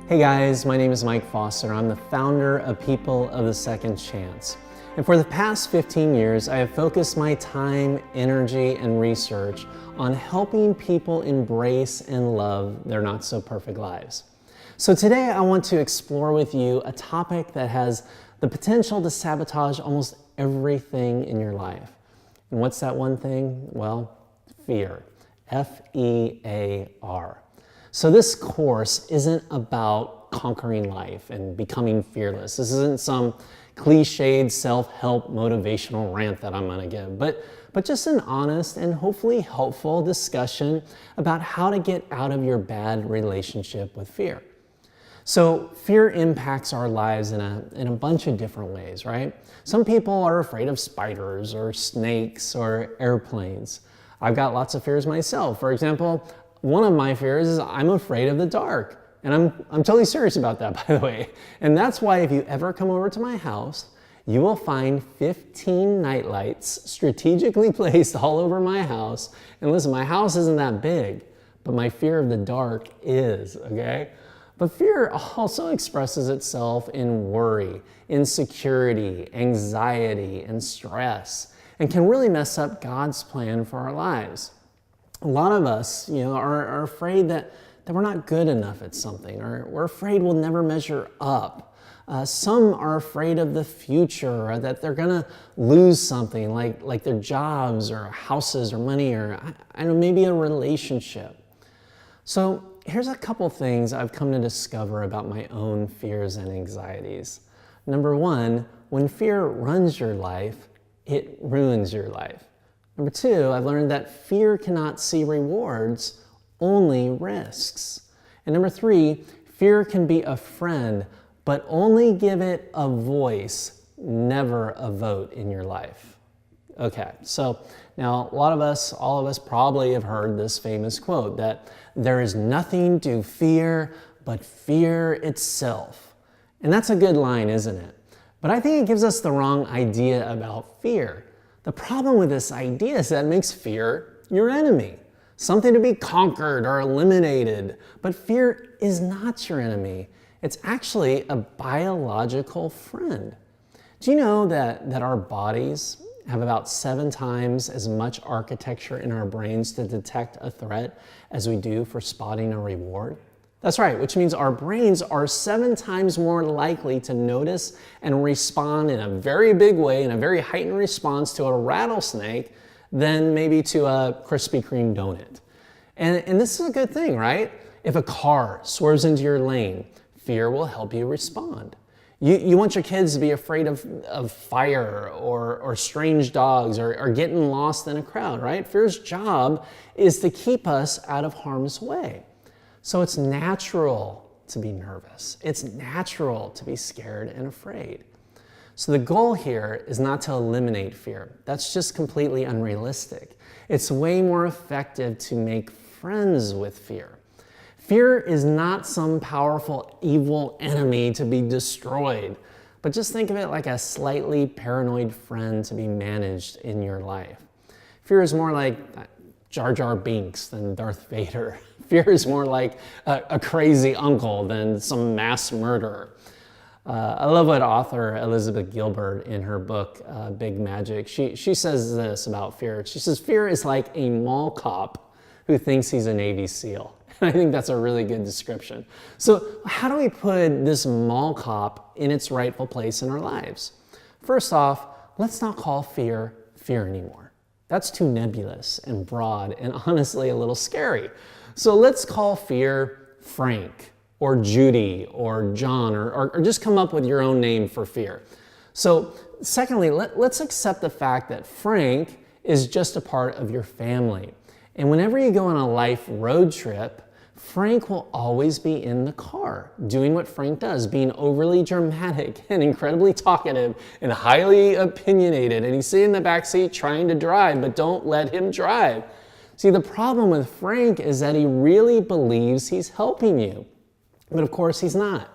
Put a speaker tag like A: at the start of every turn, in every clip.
A: Hey guys, my name is Mike Foster. I'm the founder of People of the Second Chance. And for the past 15 years, I have focused my time, energy, and research on helping people embrace and love their not so perfect lives. So today I want to explore with you a topic that has the potential to sabotage almost everything in your life. And what's that one thing? Well, fear. F-E-A-R. So this course isn't about conquering life and becoming fearless. This isn't some cliched self-help motivational rant that I'm going to give, but just an honest and hopefully helpful discussion about how to get out of your bad relationship with fear. So fear impacts our lives in a bunch of different ways, right? Some people are afraid of spiders or snakes or airplanes. I've got lots of fears myself. For example, one of my fears is I'm afraid of the dark. And I'm totally serious about that, by the way. And that's why if you ever come over to my house, you will find 15 nightlights strategically placed all over my house. And listen, my house isn't that big, but my fear of the dark is, okay? But fear also expresses itself in worry, insecurity, anxiety, and stress, and can really mess up God's plan for our lives. A lot of us, are afraid that we're not good enough at something, or we're afraid we'll never measure up. Some are afraid of the future, or that they're gonna lose something like their jobs or houses or money, or I don't know, maybe a relationship. So here's a couple things I've come to discover about my own fears and anxieties. Number one, when fear runs your life, it ruins your life. Number two, I've learned that fear cannot see rewards, only risks. And number three, fear can be a friend, but only give it a voice, never a vote in your life. Okay, so now all of us probably have heard this famous quote that there is nothing to fear but fear itself. And that's a good line, isn't it? But I think it gives us the wrong idea about fear. The problem with this idea is that it makes fear your enemy, something to be conquered or eliminated. But fear is not your enemy. It's actually a biological friend. Do you know that our bodies have about 7 times as much architecture in our brains to detect a threat as we do for spotting a reward? That's right, which means our brains are 7 times more likely to notice and respond in a very big way, in a very heightened response to a rattlesnake than maybe to a Krispy Kreme donut. And this is a good thing, right? If a car swerves into your lane, fear will help you respond. You want your kids to be afraid of fire or strange dogs or getting lost in a crowd, right? Fear's job is to keep us out of harm's way. So it's natural to be nervous. It's natural to be scared and afraid. So the goal here is not to eliminate fear. That's just completely unrealistic. It's way more effective to make friends with fear. Fear is not some powerful evil enemy to be destroyed, but just think of it like a slightly paranoid friend to be managed in your life. Fear is more like Jar Jar Binks than Darth Vader. Fear is more like a crazy uncle than some mass murderer. I love what author Elizabeth Gilbert in her book, Big Magic, she says this about fear. She says, fear is like a mall cop who thinks he's a Navy SEAL. And I think that's a really good description. So how do we put this mall cop in its rightful place in our lives? First off, let's not call fear fear anymore. That's too nebulous and broad and honestly a little scary. So let's call fear Frank or Judy or John or just come up with your own name for fear. So secondly, let's accept the fact that Frank is just a part of your family. And whenever you go on a life road trip, Frank will always be in the car, doing what Frank does, being overly dramatic and incredibly talkative and highly opinionated. And he's sitting in the back seat trying to drive, but don't let him drive. See, the problem with Frank is that he really believes he's helping you. But of course he's not.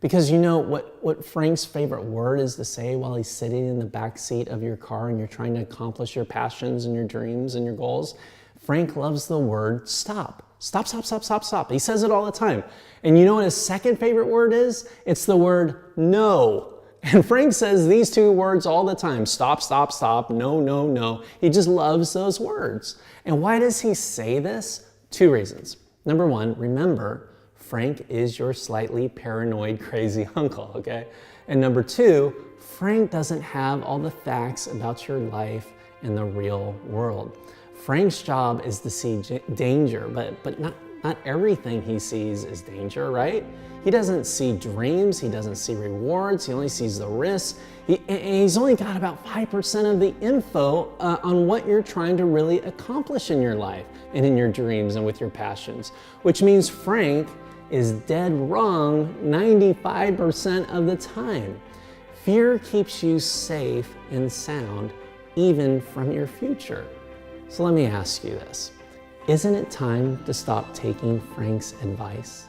A: Because you know what Frank's favorite word is to say while he's sitting in the back seat of your car and you're trying to accomplish your passions and your dreams and your goals? Frank loves the word stop. Stop, stop, stop, stop, stop. He says it all the time. And you know what his second favorite word is? It's the word no. And Frank says these two words all the time. Stop, stop, stop. No, no, no. He just loves those words. And why does he say this? Two reasons. Number one, remember, Frank is your slightly paranoid, crazy uncle, okay? And number two, Frank doesn't have all the facts about your life in the real world. Frank's job is to see danger, but not everything he sees is danger, right? He doesn't see dreams, he doesn't see rewards, he only sees the risks. He's only got about 5% of the info on what you're trying to really accomplish in your life and in your dreams and with your passions, which means Frank is dead wrong 95% of the time. Fear keeps you safe and sound, even from your future. So let me ask you this. Isn't it time to stop taking Frank's advice?